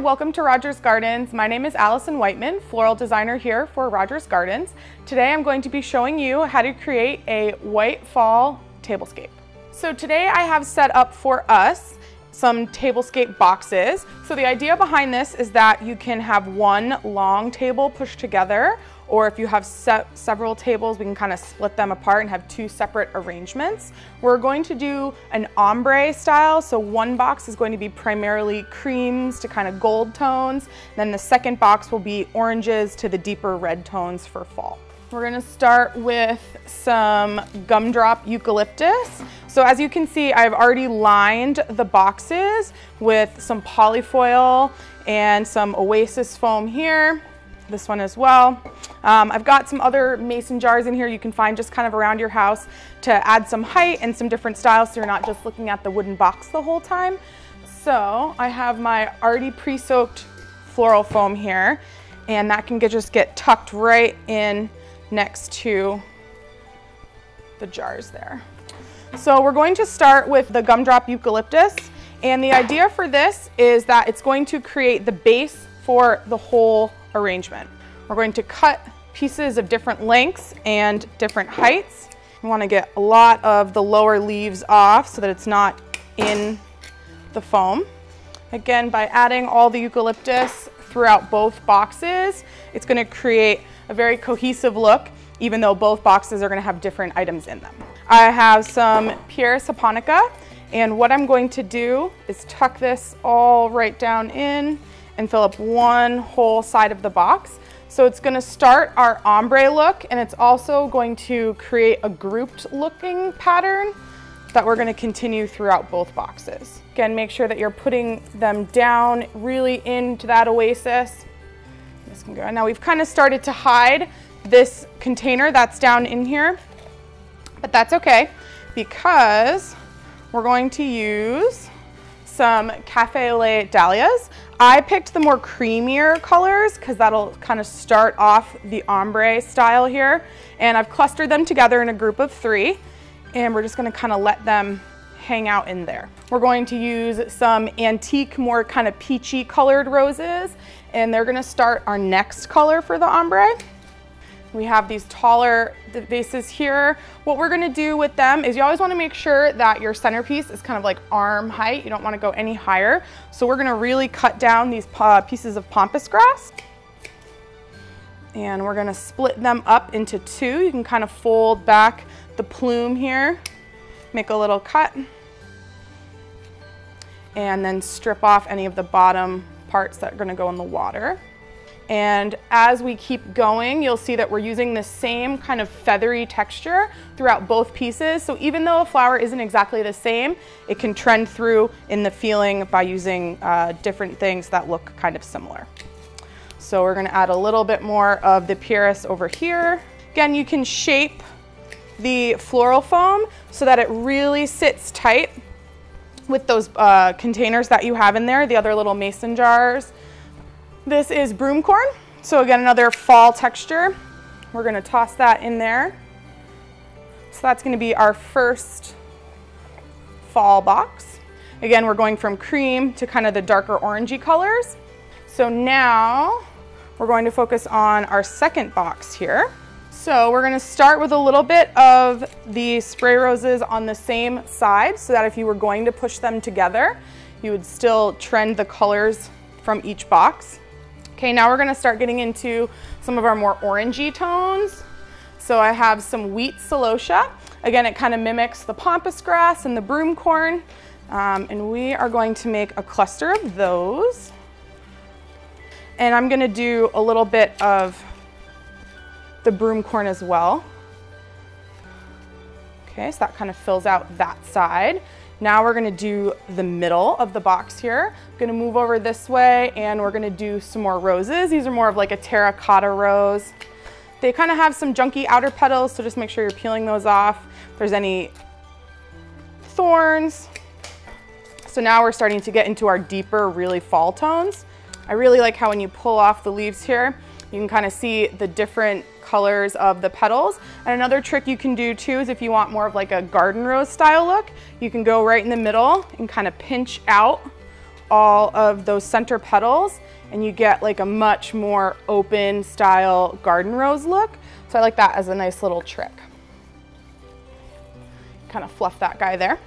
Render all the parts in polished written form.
Welcome to Rogers Gardens. My name is Alison Whiteman, floral designer here for Rogers Gardens. Today I'm going to be showing you how to create a white fall tablescape. So today I have set up for us some tablescape boxes. So the idea behind this is that you can have one long table pushed together, or if you have several tables, we can kind of split them apart and have two separate arrangements. We're going to do an ombre style. So one box is going to be primarily creams to kind of gold tones. Then the second box will be oranges to the deeper red tones for fall. We're gonna start with some gumdrop eucalyptus. So as you can see, I've already lined the boxes with some polyfoil and some oasis foam here. This one as well. I've got some other mason jars in here you can find just kind of around your house to add some height and some different styles so you're not just looking at the wooden box the whole time. So I have my already pre-soaked floral foam here, and that can just get tucked right in next to the jars there. So we're going to start with the gumdrop eucalyptus, and the idea for this is that it's going to create the base for the whole arrangement. We're going to cut pieces of different lengths and different heights. You want to get a lot of the lower leaves off so that it's not in the foam. Again, by adding all the eucalyptus throughout both boxes, it's going to create a very cohesive look, even though both boxes are going to have different items in them. I have some Pieris japonica, and what I'm going to do is tuck this all right down in and fill up one whole side of the box. So it's gonna start our ombre look, and it's also going to create a grouped looking pattern that we're gonna continue throughout both boxes. Again, make sure that you're putting them down really into that oasis. This can go. Now we've kind of started to hide this container that's down in here, but that's okay because we're going to use some Cafe au Lait dahlias. I picked the more creamier colors because that'll kind of start off the ombre style here. And I've clustered them together in a group of 3, and we're just gonna kind of let them hang out in there. We're going to use some antique, more kind of peachy colored roses, and they're gonna start our next color for the ombre. We have these taller vases here. What we're gonna do with them is you always wanna make sure that your centerpiece is kind of like arm height. You don't wanna go any higher. So we're gonna really cut down these pieces of pampas grass. And we're gonna split them up into 2. You can kind of fold back the plume here, make a little cut, and then strip off any of the bottom parts that are gonna go in the water. And as we keep going, you'll see that we're using the same kind of feathery texture throughout both pieces. So even though a flower isn't exactly the same, it can trend through in the feeling by using different things that look kind of similar. So we're gonna add a little bit more of the Pieris over here. Again, you can shape the floral foam so that it really sits tight with those containers that you have in there, the other little mason jars. This is broomcorn, so again, another fall texture. We're gonna toss that in there. So that's gonna be our first fall box. Again, we're going from cream to kind of the darker orangey colors. So now we're going to focus on our second box here. So we're gonna start with a little bit of the spray roses on the same side so that if you were going to push them together, you would still trend the colors from each box. Okay, now we're gonna start getting into some of our more orangey tones. So I have some wheat celosia. Again, it kind of mimics the pampas grass and the broomcorn. And we are going to make a cluster of those. And I'm gonna do a little bit of the broomcorn as well. Okay, so that kind of fills out that side. Now we're gonna do the middle of the box here. I'm gonna move over this way and we're gonna do some more roses. These are more of like a terracotta rose. They kind of have some junky outer petals, so just make sure you're peeling those off. If there's any thorns. So So now we're starting to get into our deeper, really fall tones. I really like how when you pull off the leaves here, you can kind of see the different colors of the petals. And another trick you can do too is if you want more of like a garden rose style look, you can go right in the middle and kind of pinch out all of those center petals, and you get like a much more open style garden rose look. So I like that as a nice little trick. Kind of fluff that guy there.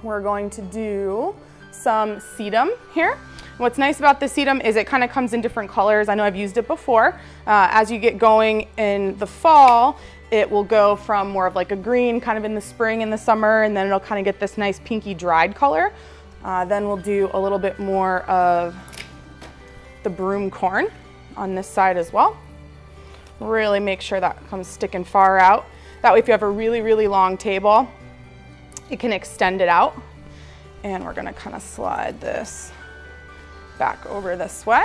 We're going to do some sedum here. What's nice about the sedum is it kind of comes in different colors. I know I've used it before. As you get going in the fall, it will go from more of like a green kind of in the spring and the summer, and then it'll kind of get this nice pinky dried color. Then we'll do a little bit more of the broom corn on this side as well. Really make sure that comes sticking far out. That way if you have a really, really long table, it can extend it out. And we're gonna kind of slide this back over this way.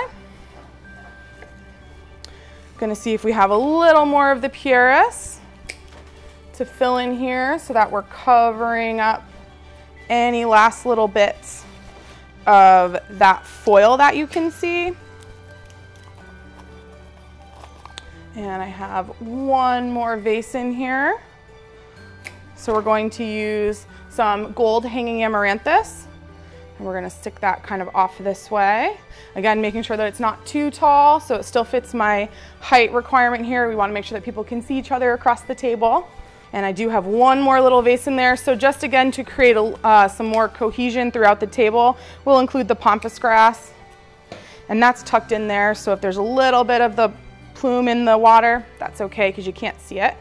Gonna see if we have a little more of the Purus to fill in here so that we're covering up any last little bits of that foil that you can see. And I have one more vase in here. So we're going to use some gold hanging amaranthus. And we're gonna stick that kind of off this way. Again, making sure that it's not too tall so it still fits my height requirement here. We wanna make sure that people can see each other across the table. And I do have one more little vase in there. So just again to create some more cohesion throughout the table, we'll include the pampas grass. And that's tucked in there. So if there's a little bit of the plume in the water, that's okay because you can't see it.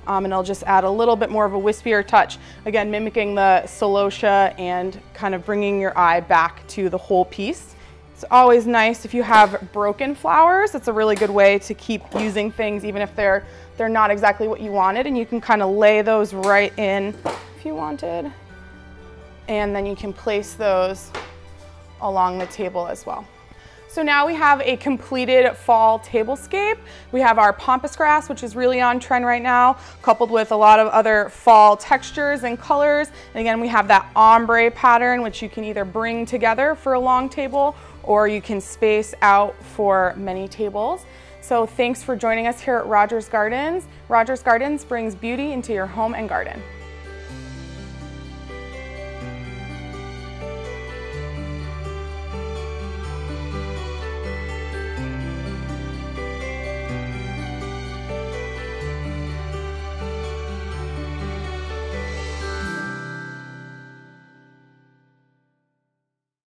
And it'll just add a little bit more of a wispier touch. Again, mimicking the celosia and kind of bringing your eye back to the whole piece. It's always nice if you have broken flowers. It's a really good way to keep using things even if they're not exactly what you wanted, and you can kind of lay those right in if you wanted. And then you can place those along the table as well. So now we have a completed fall tablescape. We have our pampas grass, which is really on trend right now, coupled with a lot of other fall textures and colors. And again, we have that ombre pattern, which you can either bring together for a long table or you can space out for many tables. So thanks for joining us here at Rogers Gardens. Rogers Gardens brings beauty into your home and garden.